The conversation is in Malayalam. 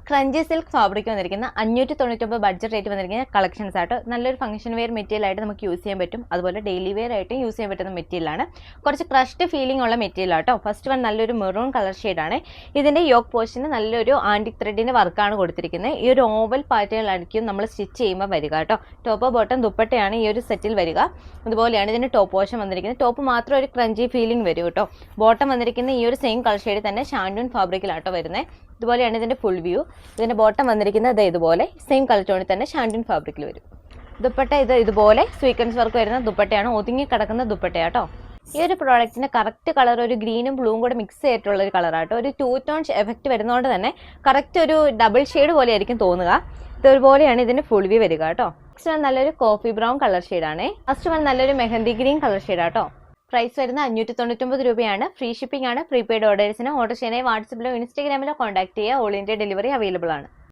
ക്രഞ്ചി സിൽക്ക് ഫാബ്രിക് വന്നിരിക്കുന്ന 599 ബഡ്ജറ്റ് റേറ്റ് വന്നിരിക്കുന്ന കളക്ഷൻസ് ആയിട്ട് നല്ലൊരു ഫംഗ്ഷൻ വെയർ മെറ്റീരിയൽ ആയിട്ട് നമുക്ക് യൂസ് ചെയ്യാൻ പറ്റും. അതുപോലെ ഡെയിലി വെയർ ആയിട്ട് യൂസ് ചെയ്യാൻ പറ്റുന്ന മെറ്റീരിയലാണ്. കുറച്ച് ക്രഷ്ഡ് ഫീലിംഗ് ഉള്ള മെറ്റീരിയൽ ആട്ടോ. ഫസ്റ്റ് വൺ നല്ലൊരു മെറൂൺ കളർ ഷെയ്ഡാണ്. ഇതിൻ്റെ യോക്ക് പോർഷന് നല്ലൊരു ആൻറ്റിക് ത്രെഡിൻ്റെ വർക്കാണ് കൊടുത്തിരിക്കുന്നത്. ഈ ഒരു ഓവൽ പാറ്റേണിലായിരിക്കും നമ്മൾ സ്റ്റിച്ച് ചെയ്യുമ്പോൾ വരിക കേട്ടോ. ടോപ്പ് ബോട്ടം ദുപ്പട്ടയാണ് ഈ ഒരു സെറ്റിൽ വരിക. അതുപോലെയാണ് ഇതിൻ്റെ ടോപ്പ് പോർഷൻ വന്നിരിക്കുന്നത്. ടോപ്പ് മാത്രം ഒരു ക്രഞ്ചി ഫീലിംഗ് വരും കേട്ടോ. ബോട്ടം വന്നിരിക്കുന്ന ഈ ഒരു സെയിം കളർ ഷെയ്ഡ് തന്നെ ഷാൻഡൂൺ ഫാബ്രിക്കിലാട്ടോ വരുന്നത്. ഇതുപോലെയാണ് ഇതിൻ്റെ ഫുൾ വ്യൂ. ഇതിൻ്റെ ബോട്ടം വന്നിരിക്കുന്നത് ഇതുപോലെ സെയിം കളർ ടോണിൽ തന്നെ ഷാൻഡൂൺ ഫാബ്രിക്കിൽ വരും. ദുപ്പട്ട ഇതുപോലെ സ്വീക്വൻസ് വർക്ക് വരുന്ന ദുപ്പട്ടയാണ്. ഒതുങ്ങി കിടക്കുന്ന ദുപ്പട്ടയാട്ടോ. ഈ ഒരു പ്രോഡക്റ്റിൻ്റെ കറക്റ്റ് കളർ ഒരു ഗ്രീനും ബ്ലൂവും കൂടെ മിക്സ് ചെയ്തിട്ടുള്ള ഒരു കളറാട്ടോ. ഒരു 2 ടോൺ എഫക്റ്റ് വരുന്നതുകൊണ്ട് തന്നെ കറക്റ്റ് ഒരു ഡബിൾ ഷെയ്ഡ് പോലെ ആയിരിക്കും തോന്നുക. ഇതുപോലെയാണ് ഇതിൻ്റെ ഫുൾ വ്യൂ വരിക കേട്ടോ. നെക്സ്റ്റ് വൺ നല്ലൊരു കോഫി ബ്രൗൺ കളർ ഷെയ്ഡാണ്. ഫസ്റ്റ് വൺ നല്ലൊരു മെഹന്തി ഗ്രീൻ കളർ ഷെയ്ഡാട്ടോ. പ്രൈസ് വരുന്ന 599 രൂപയാണ്. ഫ്രീ ഷിപ്പിംഗ് ആണ്. പ്രീപെയ്ഡ് ഓർഡേഴ്സിന് ഓർഡർ ചെയ്യാനായി വാട്സപ്പിലോ ഇൻസ്റ്റാഗ്രാമിലോ കോൺടാക്ട് ചെയ്യുക. ഓൾ ഇന്ത്യ ഡെലിവറി അവൈലബിൾ ആണ്.